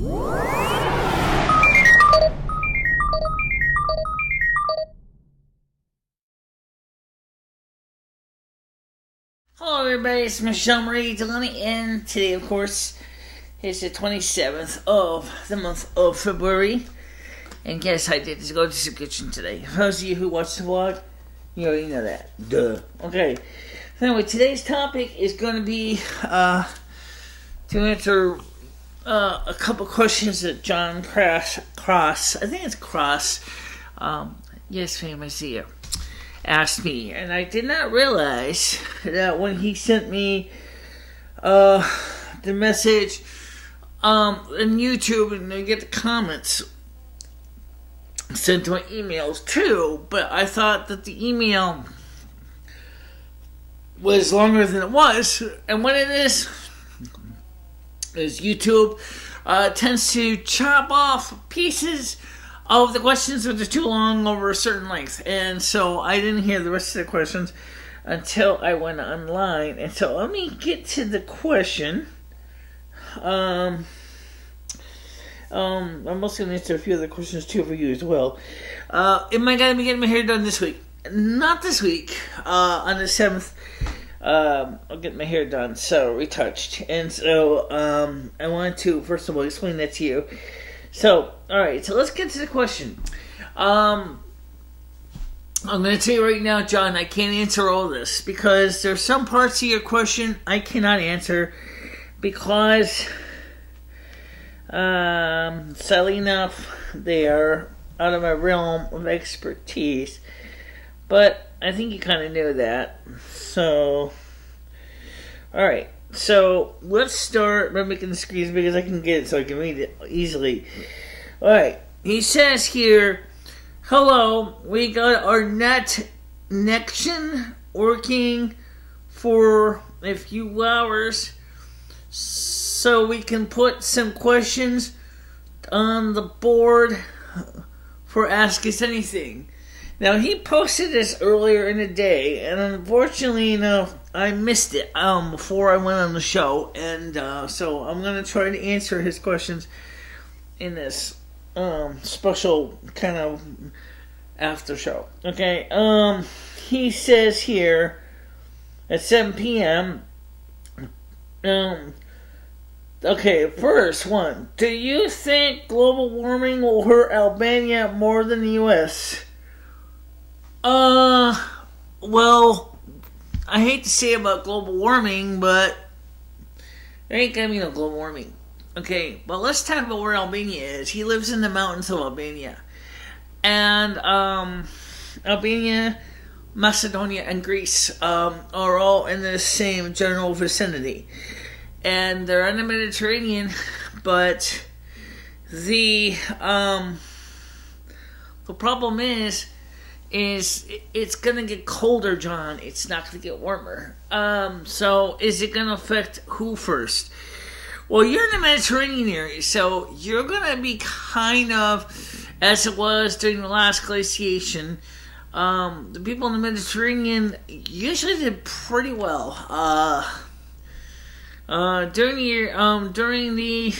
Hello everybody, it's MicheleMarieDalene, and today of course is the 27th of the month of February. And yes, I did just go to the kitchen today. For those of you who watched the vlog, you already know that. Duh. Okay. So anyway, today's topic is going to be to answer a couple questions that John Kras, I think it's Kras, yes, famous here, asked me. And I did not realize that when he sent me the message in YouTube, and they get the comments sent to my emails too, but I thought that the email was longer than it was. And what it is YouTube tends to chop off pieces of the questions that are too long over a certain length. And so I didn't hear the rest of the questions until I went online. And so let me get to the question. I'm also going to answer a few other questions too for you as well. Am I going to be getting my hair done this week? Not this week. On the 7th, I'll get my hair done, so retouched. And so I wanted to, first of all, explain that to you. So, alright, so let's get to the question. I'm going to tell you right now, John, I can't answer all this because there's some parts of your question I cannot answer because sadly enough, they are out of my realm of expertise. But I think you kind of knew that. So, alright. So, let's start by making the screen as big as I can get it so I can read it easily. Alright. He says here, hello, we got our net connection working for a few hours, so we can put some questions on the board for Ask Us Anything. Now, he posted this earlier in the day, and unfortunately enough, I missed it before I went on the show, and so I'm going to try to answer his questions in this special kind of after show. Okay, he says here at 7 p.m., okay, first one. Do you think global warming will hurt Albania more than the U.S.? Well, I hate to say about global warming, but there ain't gonna be no global warming. Okay, well, let's talk about where Albania is. He lives in the mountains of Albania. And, Albania, Macedonia, and Greece, are all in the same general vicinity. And they're in the Mediterranean, but the problem is it's gonna get colder, John. It's not gonna get warmer. So is it gonna affect who first? Well, you're in the Mediterranean area, so you're gonna be kind of as it was during the last glaciation. The people in the Mediterranean usually did pretty well. During the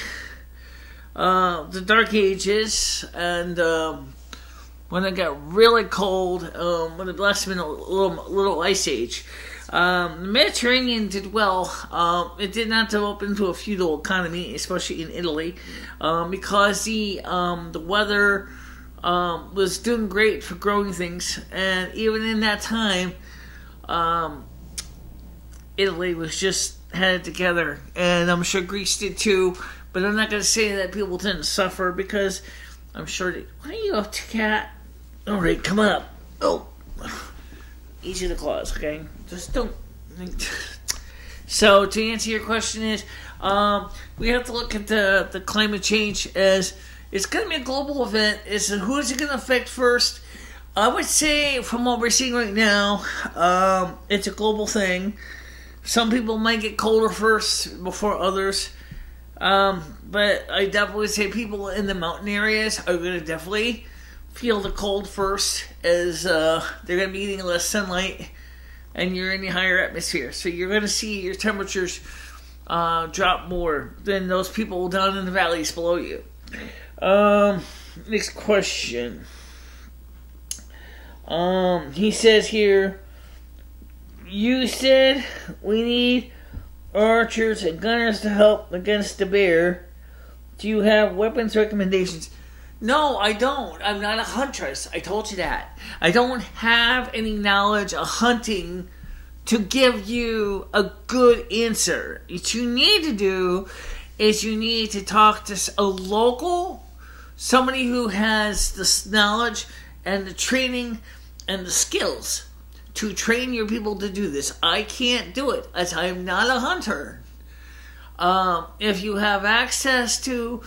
Dark Ages, and when it got really cold, when it must have been a little ice age, the Mediterranean did well. It did not develop into a feudal economy, especially in Italy, because the weather was doing great for growing things, and even in that time, Italy was just had it together, and I'm sure Greece did too. But I'm not going to say that people didn't suffer, because I'm sure they... What are you up to, cat? Alright, come up. Oh. Each of the claws, okay? Just don't... So, to answer your question is, we have to look at the climate change as... It's going to be a global event. Who is it going to affect first? I would say, from what we're seeing right now, it's a global thing. Some people might get colder first before others. But I definitely say people in the mountain areas are going to definitely feel the cold first, as they're going to be getting less sunlight, and you're in the higher atmosphere. So you're going to see your temperatures drop more than those people down in the valleys below you. Next question. He says here, you said we need archers and gunners to help against the bear. Do you have weapons recommendations? No, I don't. I'm not a huntress. I told you that. I don't have any knowledge of hunting to give you a good answer. What you need to do is you need to talk to a local, somebody who has the knowledge and the training and the skills to train your people to do this. I can't do it, as I'm not a hunter. If you have access to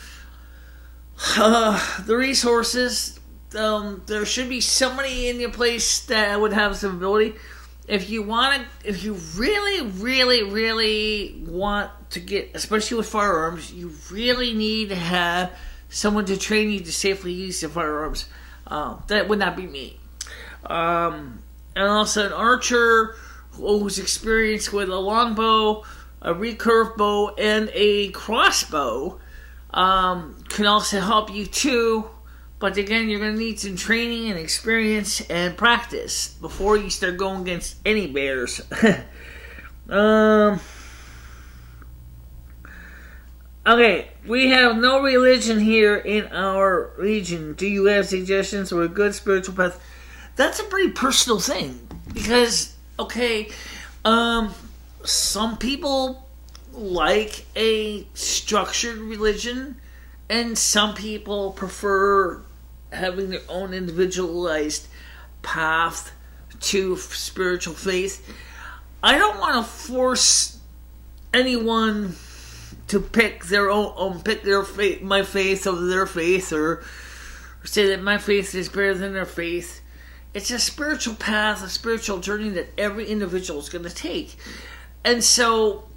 the resources, there should be somebody in your place that would have some ability. If you really, really, really want to get, especially with firearms, you really need to have someone to train you to safely use the firearms. That would not be me. And also an archer who's experienced with a longbow, a recurve bow, and a crossbow can also help you too. But again, you're going to need some training and experience and practice before you start going against any bears. Okay, we have no religion here in our region. Do you have suggestions for a good spiritual path? That's a pretty personal thing. Because, okay, some people like a structured religion, and some people prefer having their own individualized path to spiritual faith. I don't want to force anyone to pick their own, pick their faith, my faith over their faith, or say that my faith is better than their faith. It's a spiritual path, a spiritual journey that every individual is going to take. And so,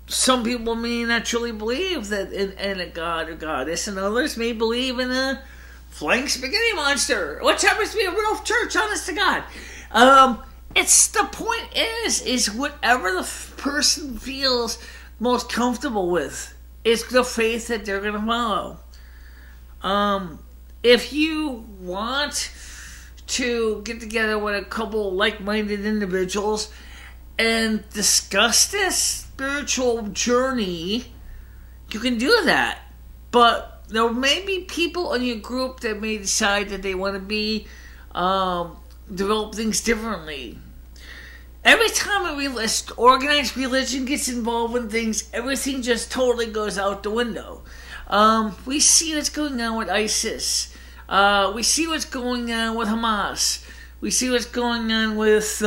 some people may not truly believe that in a god or goddess, and others may believe in a flying spaghetti monster, which happens to be a real church, honest to God. It's the point is whatever the person feels most comfortable with is the faith that they're going to follow. If you want to get together with a couple like-minded individuals and discuss this spiritual journey, you can do that. But there may be people in your group that may decide that they want to be develop things differently. Every time a organized religion gets involved in things, everything just totally goes out the window. We see what's going on with ISIS. We see what's going on with Hamas. We see what's going on with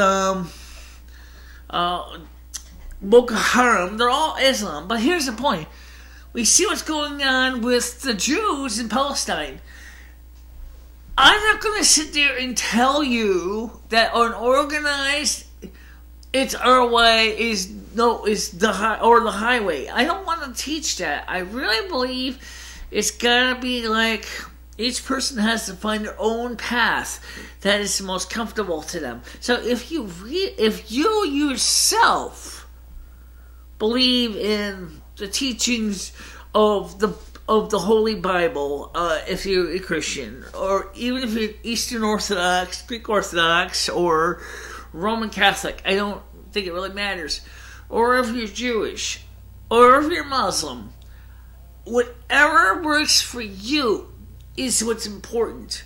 Boko Haram. They're all Islam. But here's the point. We see what's going on with the Jews in Palestine. I'm not going to sit there and tell you that an organized, it's our way, is the highway. I don't want to teach that. I really believe it's got to be like each person has to find their own path that is the most comfortable to them. So if you yourself believe in the teachings of the Holy Bible, if you're a Christian, or even if you're Eastern Orthodox, Greek Orthodox, or Roman Catholic, I don't think it really matters. Or if you're Jewish, or if you're Muslim, whatever works for you is what's important.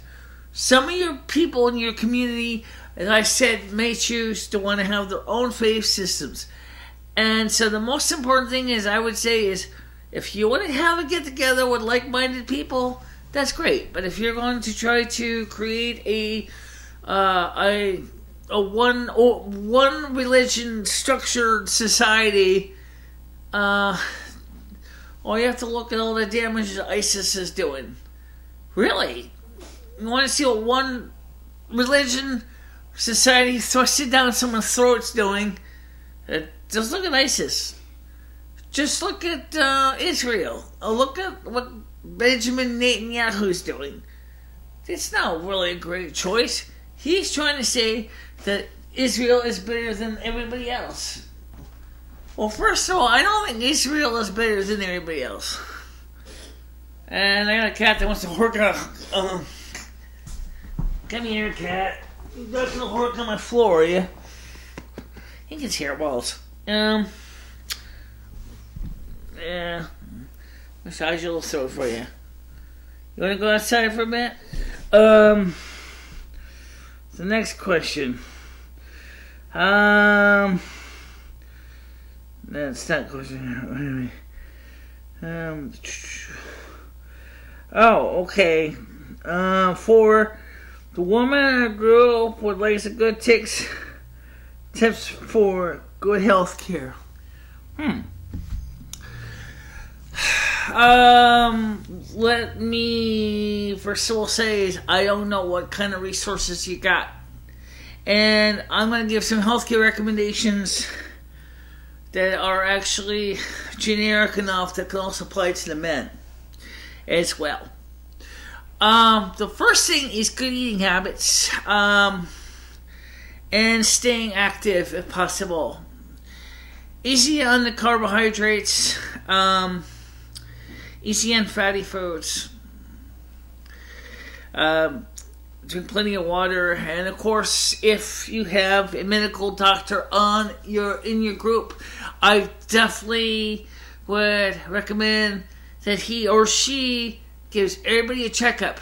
Some of your people in your community, as I said, may choose to want to have their own faith systems. And so the most important thing is, I would say, is if you want to have a get-together with like-minded people, that's great. But if you're going to try to create a one religion structured society, well, you have to look at all the damage that ISIS is doing. Really? You want to see what one religion society thrusted down someone's throat's doing? Just look at ISIS. Just look at Israel. Look at what Benjamin Netanyahu's doing. It's not really a great choice. He's trying to say that Israel is better than everybody else. Well, first of all, I don't think Israel is better than anybody else. And I got a cat that wants to work on. Come here, cat. You're not gonna work on my floor, are you? He gets hairballs. Yeah. Massage your little throat for you. You wanna go outside for a bit? The next question. That's not a question. Okay. For the woman in a group would like some good tips for good health care. Let me first of all say is I don't know what kind of resources you got. And I'm going to give some healthcare recommendations that are actually generic enough that can also apply to the men as well. The first thing is good eating habits and staying active if possible. Easy on the carbohydrates, easy on fatty foods. Drink plenty of water, and of course, if you have a medical doctor in your group, I definitely would recommend that he or she gives everybody a checkup.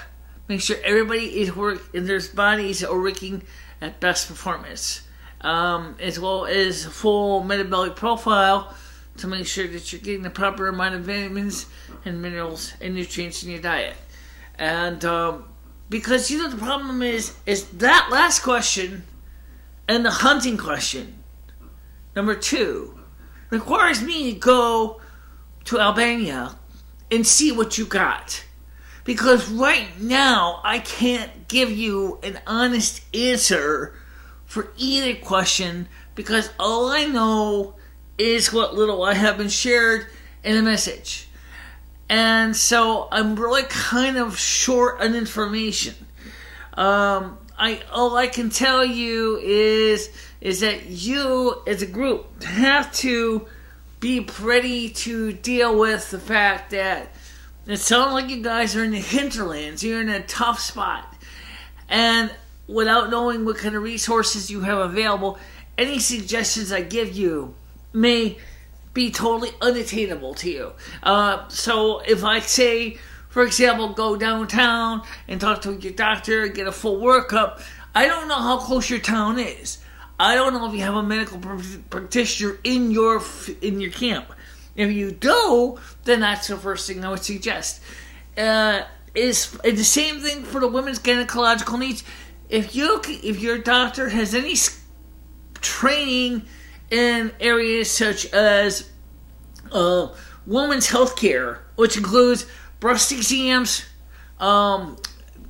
Make sure everybody is and their bodies are working at best performance, as well as a full metabolic profile to make sure that you're getting the proper amount of vitamins and minerals and nutrients in your diet. And because the problem is that last question and the hunting question, number 2, requires me to go to Albania and see what you got. Because right now, I can't give you an honest answer for either question because all I know is what little I have been shared in a message. And so I'm really kind of short on information. All I can tell you is that you, as a group, have to be ready to deal with the fact that it sounds like you guys are in the hinterlands. You're in a tough spot. And without knowing what kind of resources you have available, any suggestions I give you may be totally unattainable to you. So if I say, for example, go downtown and talk to your doctor and get a full workup, I don't know how close your town is. I don't know if you have a medical practitioner in your camp. If you do, then that's the first thing I would suggest. Is the same thing for the women's gynecological needs. If your doctor has any training in areas such as women's health care, which includes breast exams,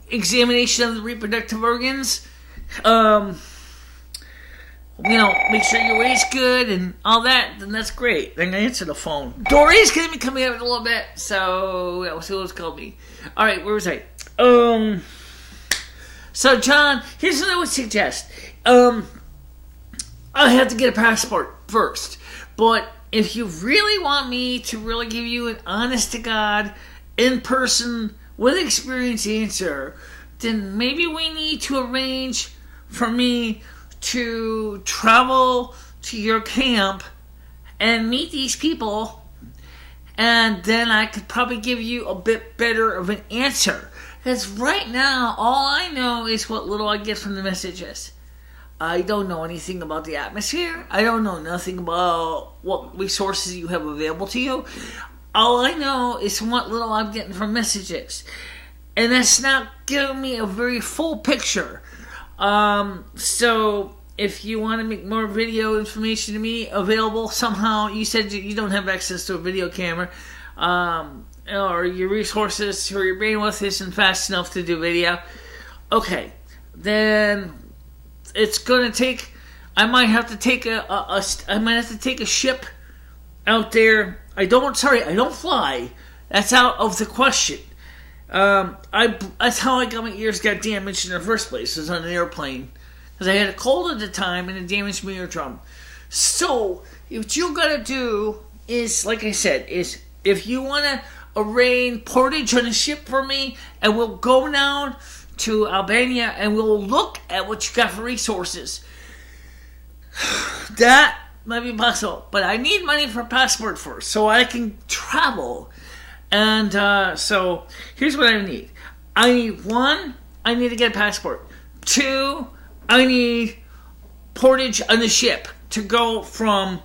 examination of the reproductive organs, make sure your weight's good and all that, then that's great. Then I answer the phone. Dory's going to be coming up in a little bit, so we'll see what's called me. All right, where was I? So John, here's what I would suggest. I have to get a passport first, but if you really want me to really give you an honest-to-God, in-person, with experience answer, then maybe we need to arrange for me to travel to your camp and meet these people, and then I could probably give you a bit better of an answer. Because right now, all I know is what little I get from the messages. I don't know anything about the atmosphere. I don't know nothing about what resources you have available to you. All I know is what little I'm getting from messages. And that's not giving me a very full picture. So if you want to make more video information to me available somehow, you said you don't have access to a video camera, or your resources or your bandwidth isn't fast enough to do video. Okay, then it's gonna take. I might have to take a ship out there. I don't fly. That's out of the question. That's how I got my ears got damaged in the first place. Was on an airplane because I had a cold at the time and it damaged my eardrum. So what you gotta do is, like I said, is if you want to arrange portage on a ship for me, and we'll go down to Albania and we'll look at what you got for resources. That might be possible, but I need money for a passport first so I can travel. And so here's what I need. I need to get a passport. 2, I need portage on the ship to go from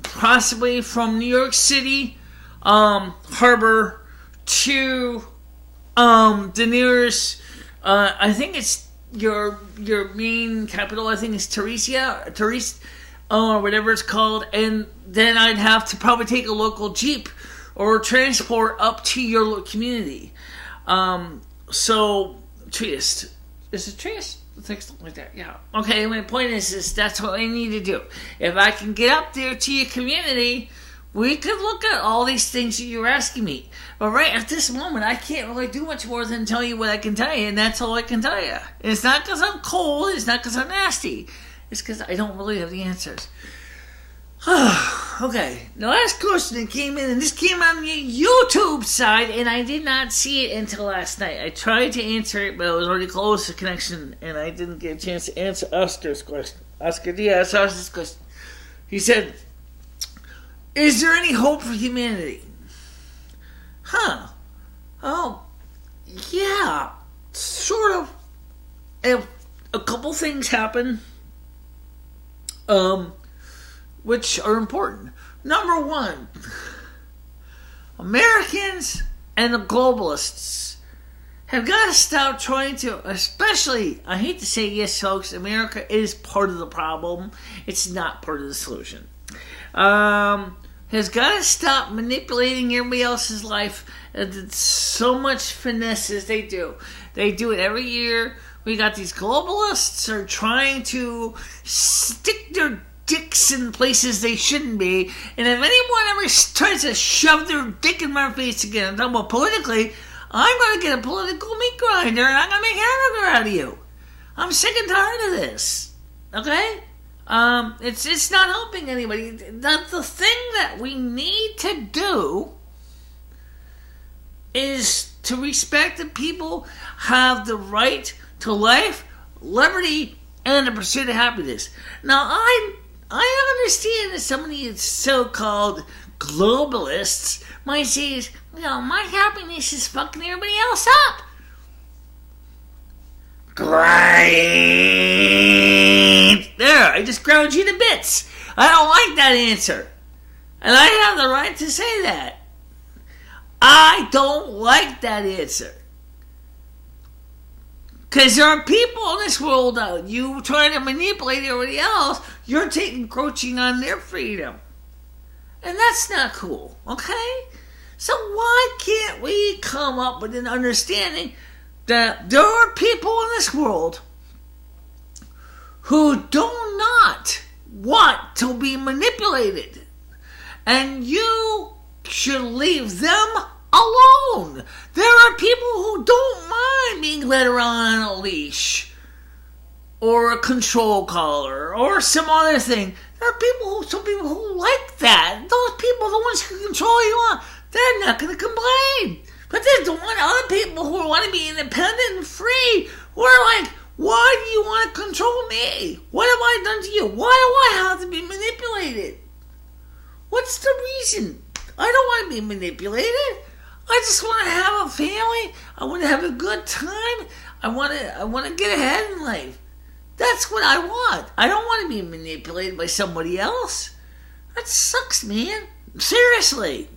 possibly from New York City harbor to the nearest, I think it's your main capital. I think it's Therese, or whatever it's called. And then I'd have to probably take a local jeep or transport up to your community. So Trieste, is it Trieste? Something like that, yeah. Okay, my point is that's what I need to do. If I can get up there to your community, we could look at all these things that you're asking me. But right at this moment, I can't really do much more than tell you what I can tell you, and that's all I can tell you. It's not because I'm cold, it's not because I'm nasty. It's because I don't really have the answers. Okay, the last question that came in, and this came on the YouTube side, and I did not see it until last night. I tried to answer it, but it was already closed to connection, and I didn't get a chance to answer Oscar's question. Oscar Diaz asked this question. He said, is there any hope for humanity? Oh, yeah, sort of. If a couple things happen, which are important. Number 1, Americans and the globalists have got to stop trying to, especially, I hate to say yes, folks, America is part of the problem. It's not part of the solution. Has got to stop manipulating everybody else's life. It's so much finesse as they do. They do it every year. We got these globalists are trying to stick their dicks in places they shouldn't be. And if anyone ever tries to shove their dick in my face again, I'm talking about politically, I'm going to get a political meat grinder and I'm going to make hamburger out of you. I'm sick and tired of this. Okay? It's not helping anybody. The thing that we need to do is to respect that people have the right to life, liberty, and the pursuit of happiness. Now, I understand that some of these so-called globalists might say, my happiness is fucking everybody else up. Great! There, I just ground you to bits. I don't like that answer. And I have the right to say that. I don't like that answer. Because there are people in this world out. You trying to manipulate everybody else, you're encroaching on their freedom. And that's not cool, okay? So why can't we come up with an understanding that there are people in this world who do not want to be manipulated. And you should leave them alone. There are people who don't mind being led around on a leash or a control collar or some other thing. There are some people who like that. Those people, the ones who control you, they're not going to complain. But there's the other people who want to be independent and free, who are like, why do you want to control me? What have I done to you? Why do I have to be manipulated? What's the reason? I don't want to be manipulated. I just want to have a family. I want to have a good time. I want to get ahead in life. That's what I want. I don't want to be manipulated by somebody else. That sucks, man. Seriously.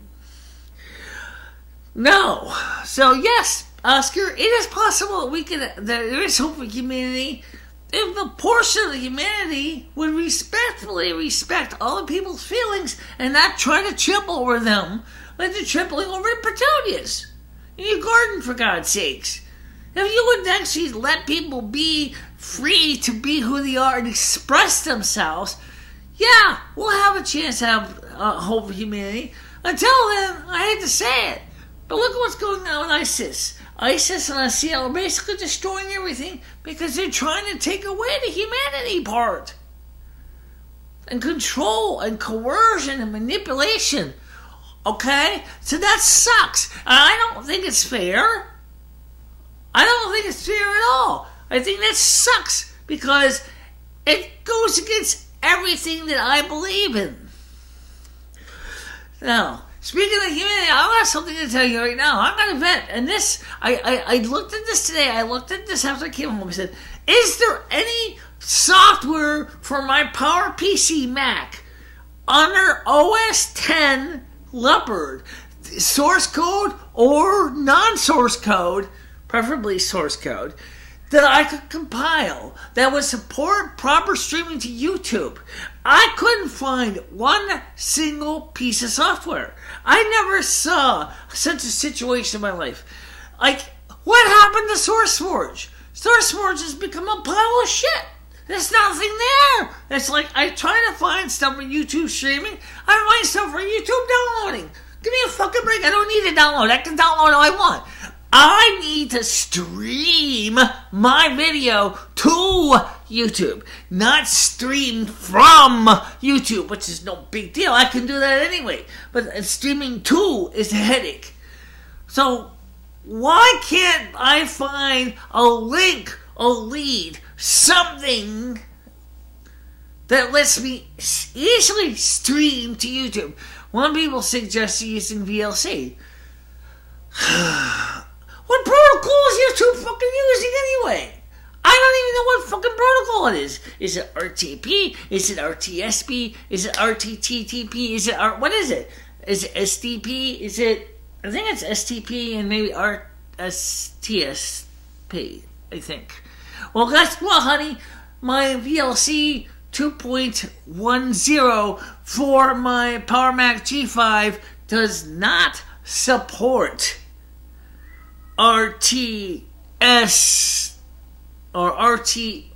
No. So yes, Oscar, it is possible that there is hope for humanity if the portion of the humanity would respectfully respect other people's feelings and not try to trip over them like they're tripling over the petunias in your garden, for God's sakes. If you would actually let people be free to be who they are and express themselves, yeah, we'll have a chance to have hope for humanity. Until then, I hate to say it, but look at what's going on with ISIS. ISIS and ISIL are basically destroying everything because they're trying to take away the humanity part. and control and coercion and manipulation. Okay? So that sucks. And I don't think it's fair. I don't think it's fair at all. I think that sucks because it goes against everything that I believe in. Now, speaking of humanity, I got something to tell you right now. I'm going to vent. And this, I looked at this today. I looked at this after I came home. I said, is there any software for my PowerPC Mac under OS 10 Leopard, source code or non-source code, preferably source code, that I could compile that would support proper streaming to YouTube? I couldn't find one single piece of software. I never saw such a situation in my life. Like, what happened to SourceForge? SourceForge has become a pile of shit. There's nothing there. It's like I try to find stuff for YouTube streaming. I find stuff for YouTube downloading. Give me a fucking break. I don't need to download. I can download all I want. I need to stream my video to YouTube, not stream from YouTube, which is no big deal. I can do that anyway. But streaming to is a headache. So why can't I find a link, a lead, something that lets me easily stream to YouTube? One people suggest using VLC. What protocol is YouTube fucking using anyway? I don't even know what fucking protocol it is. Is it RTP? Is it RTSP? Is it RTTTP? Is it what is it? Is it SDP? Is it? I think it's STP and maybe RSTSP. I think. Well, guess what, honey? My VLC 2.10 for my Power Mac G5 does not support RTS or RT. It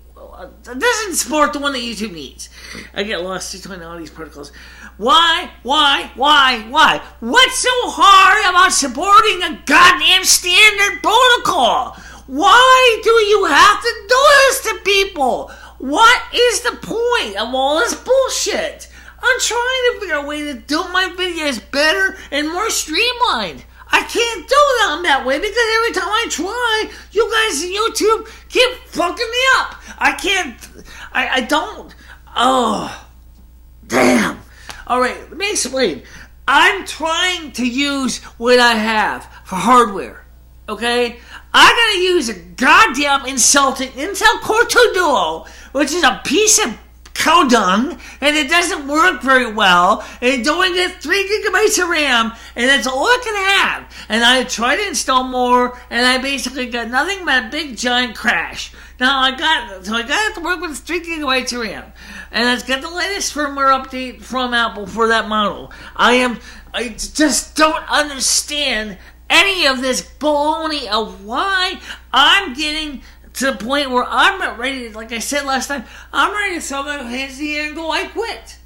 doesn't support the one that YouTube needs. I get lost between all these protocols. Why? What's so hard about supporting a goddamn standard protocol? Why do you have to do this to people? What is the point of all this bullshit? I'm trying to figure out a way to do my videos better and more streamlined. I can't do them that way because every time I try, you guys in YouTube keep fucking me up. I can't. I don't. Oh, damn. All right, let me explain. I'm trying to use what I have for hardware. Okay? I gotta use a goddamn insulting Intel Core 2 Duo, which is a piece of cow dung, and it doesn't work very well, and it only gets 3 gigabytes of RAM, and that's all I can have. And I tried to install more, and I basically got nothing but a big giant crash. Now I got to work with 3 gigabytes of RAM, and it's got the latest firmware update from Apple for that model. I just don't understand any of this baloney of why I'm getting to the point where I'm not ready to, like I said last time, I'm ready to throw my hands in the air and go, I quit.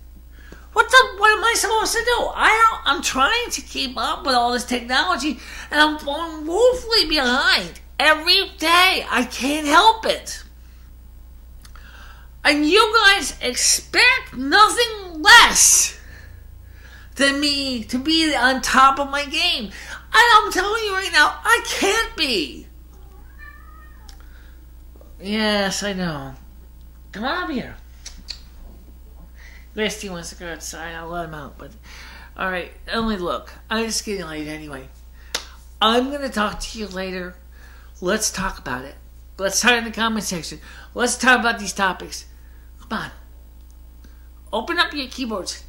What am I supposed to do? I'm trying to keep up with all this technology, and I'm falling woefully behind every day. I can't help it. And you guys expect nothing less than me to be on top of my game. And I'm telling you right now, I can't be. Yes, I know. Come on up here. Misty wants to go outside. I'll let him out. But alright, only look. I'm just getting late anyway. I'm going to talk to you later. Let's talk about it. Let's talk in the comment section. Let's talk about these topics. Come on. Open up your keyboards.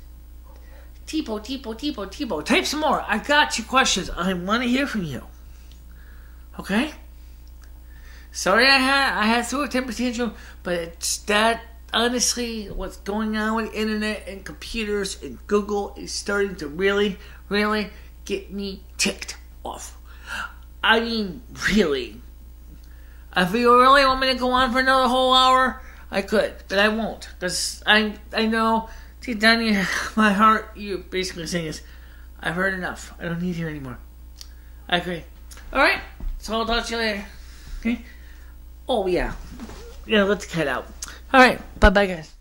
Tipo. Type some more. I got your questions. I want to hear from you. Okay? Sorry I had threw a temper tantrum, but it's that, honestly, what's going on with the internet and computers and Google is starting to really, really get me ticked off. I mean, really. If you really want me to go on for another whole hour, I could, but I won't. Because I know, deep down in my heart, you're basically saying is, I've heard enough. I don't need to hear anymore. I agree. Alright, so I'll talk to you later. Okay? Oh, yeah. Yeah, let's cut out. Alright, bye-bye, guys.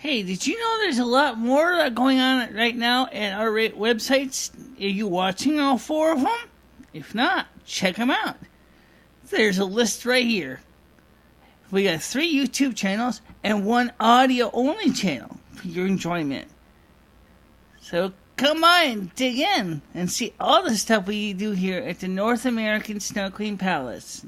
Hey, did you know there's a lot more going on right now at our websites? Are you watching all 4 of them? If not, check them out. There's a list right here. We got 3 YouTube channels and 1 audio-only channel for your enjoyment. So come on, dig in, and see all the stuff we do here at the North American Snorkeling Palace.